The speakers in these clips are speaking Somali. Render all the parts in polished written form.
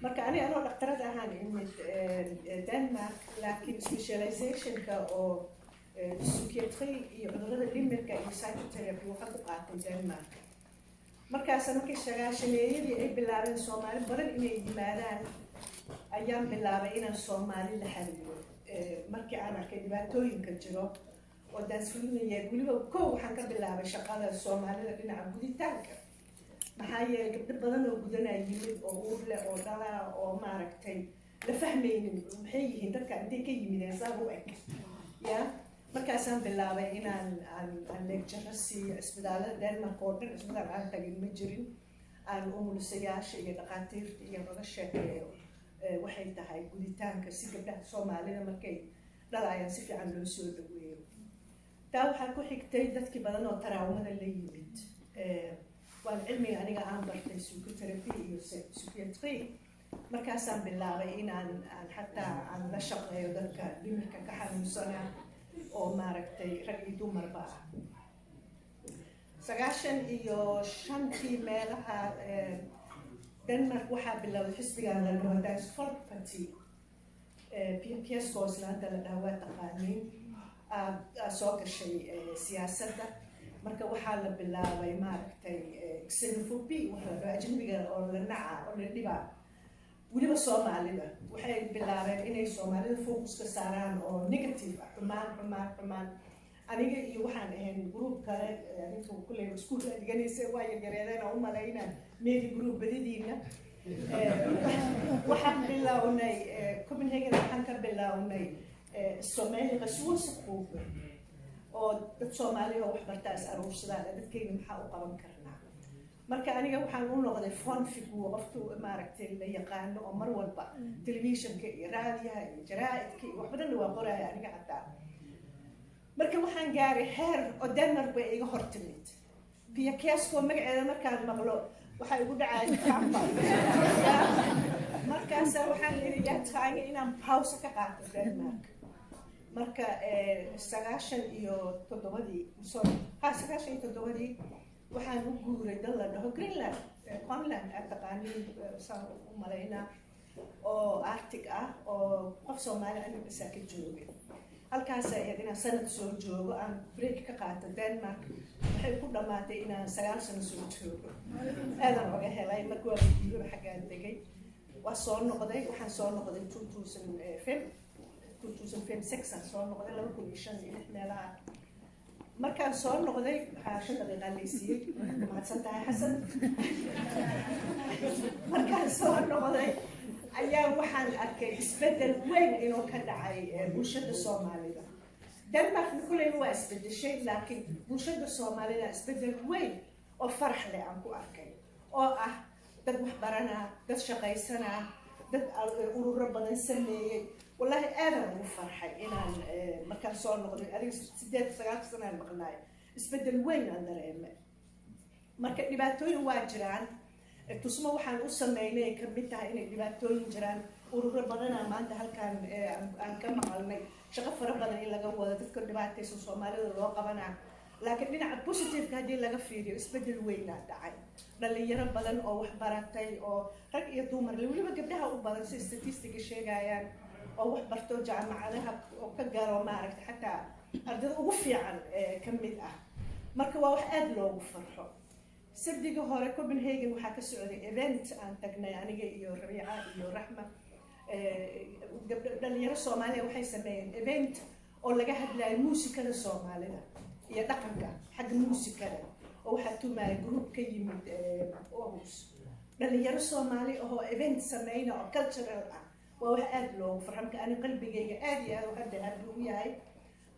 marka anoo dhaqtarad ahaan imid Denmark laakiin specializationka oo psychiatry iyo cudurrada dhimirka iyo psychotherapy waxaan ku qaatay Denmark markaas markii shaqaashaleeyadii ay bilaabeen Soomaali badan inay yimaadaan ayaan bilaabay inaan Soomaali la xiriiro markii aan arkay dhibaatooyinka jiro oo daasfulinaya weliba waxaan ka bilaabay shaqada Soomaalida dhinaca guditaanka maxaa yeelay gabdho badan oo gudanaya yimid oo uur leh oo dhalaa oo maaragtay la fahmaynin maxay yihiin dadka intay ka yimideen saa u eg ya markaasaan bilaabay inaan lecture siiyo isbitaalada Denmark oo dhan isbitaal aan tagin ma jirin aan umulisayaasha iyo dhaqaatiirta iyo laga sheekeeyo waxay tahay guditaanka si gabdhaha Soomaalida markay dhalayaan si fiican loo soo dhaweeyo taa waxaa ku xigtay dadkii badan oo taraawada la yimid waan cilmiga aniga aan bartay psychotherapy iyo psychiatry markaasaan bilaabay inaan xataa aan la shaqeeyo dadka dhimirka ka xanuunsana oo maaragtay rag iyo dumarba ah 95 meelaha Denmark waxaa bilowday xisbigan la dhaho Dansk Folkeparti PSK's-laanta la dhaho waa taqaaniin soo gashay siyaasadda marka waxaa la bilaabay maaragtay xenophobia waxa la ajnabiga oo la naca oo la dhibaa weliba Soomaalida waxay bilaabeen inay Soomaalida focus ka saaraan oo negative xumaan aniga iyo waxaan ahayn group kale aniga kulay iskuul dhiganaysa waa yareedeen oo malaynaa meedi group badadiina waxaan bilawnay Copenhagen waxaan ka bilawnay Soomaali qaswasaqoob oo dad Soomaali oo wax bartaas aruursadaan dadkayna maxaa u qaban karnaa marka aniga waxaan u noqday fun figure qoftu maaragtay la yaqaano oo mar walba televisionka iyo raadiyaha iyo jaraa'idka iyo wax badan waa qoraya aniga xataa marka waxaan gaaray heer oo Denmark bay iga hortimid biyo keesko magaceeda markaan maqlo waxay ugu dhacay kaamba markaas waxaan leeyahay taayga inaan pause ka qaato Denmark marka 97 waxaan u guuray dal la dhaho Greenland Greenland taqaaniin saan u malaynaa oo Arctic ah oo qof Soomaali aniga bas ka joogay halkaas ayay inaan sanad soo joogo aan break ka qaato Denmark waxay ku dhamaatay inaan 9 sano soo joogo aadan uga helay markii waa guuray xaggaan degay waa soo noqday waxaan soo noqday 2006 aan soo noqday 2005 meelaha markaan soo noqday waxaa 5 daqiiqo leysiyay mahadsan tahay Xasan markaan soo noqday ayaa waxaan arkay isbedel weyn inuu ka dhacay bulshada Soomaalida Denmark kulay waa isbedeshay laakiin bulshada Soomaalida isbedel weyn oo farax leh aan ku arkay oo ah dad wax barana dad shaqaysana dad ururo badan sameeyay والله أنا مفرحة إن مكان صار نقول هذه 8 سنة مقنعي استبدل وين عندنا إما مركب لباتوين واجران تسمع وحن أصلا ميني كميتها إن لباتوين جران ورور بدنا ما عند هالكان عن كم علمي شغف ربنا إلا جوا تذكر لباتي سوسومالي الواقع بنا لكن من على بوزيتيف كهدي لقى فيديو استبدل وين داعي اللي يرى بدن أو حبرتي أو رك يدومر اللي ولا بجيبها أو بدن ستاتستيك الشيء جايان أو wax barto jaamacadaha oo ka gaaro maaragtay xataa ardayda ugu fiican kamid ah marka waa wax aad loogu farxo sabdiga hore Copenhagen waxa ka socday event aan tagnay aniga iyo Rabiica iyo Raxma dhalinyaro Soomaaliya waxay sameeyeen event oo laga hadlayo muusikada Soomaalida iyo dhaqanka xagga muusikada oo waxa tumay group ka yimid Aarhus dhalinyaro Soomaali oo event sameeyna oo cultural ah وواحد لو فرحمك أنا قلبي جاي آدي أنا وحد هالدنيا هاي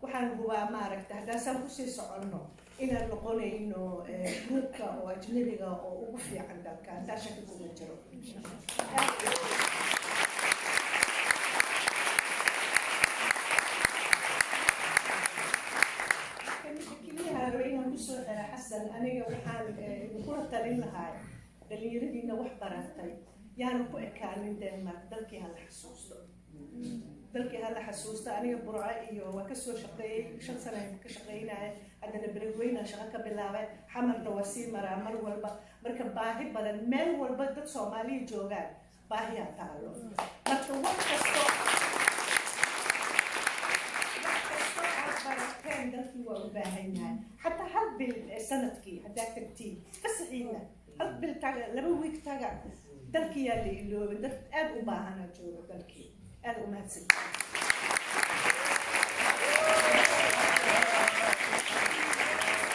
وحن هو ما عرفت هذا سامبوسي سعرنا إن القولة إنه جروبك أو أجنبيك أو وفي عندك كان ده شكل مجرد. كلها رأينا بس حسن أنا وحال نقول تلين هاي اللي يريدنا وحبرتي يعني كو كان Denmark dalkii hal xasuusto aniga Burco iyo waa ka soo shaqeeyay 5 sano ka shaqeynaa adana Beledweyne shaqo ka bilaabay xamarda wasi maraa mar walba marka baahi badan meel walba dad Soomaali joogaan baahiyaa taalo marka wax kastoo barateen dalkii waa u baahan yahay xataa hal bil sanadkii haddaad tagtiin fasaxiina hal bil taga 2 week taga dalkii yaa la iloobay dad aad u baahana jooga dalkii aad u mahadsantahay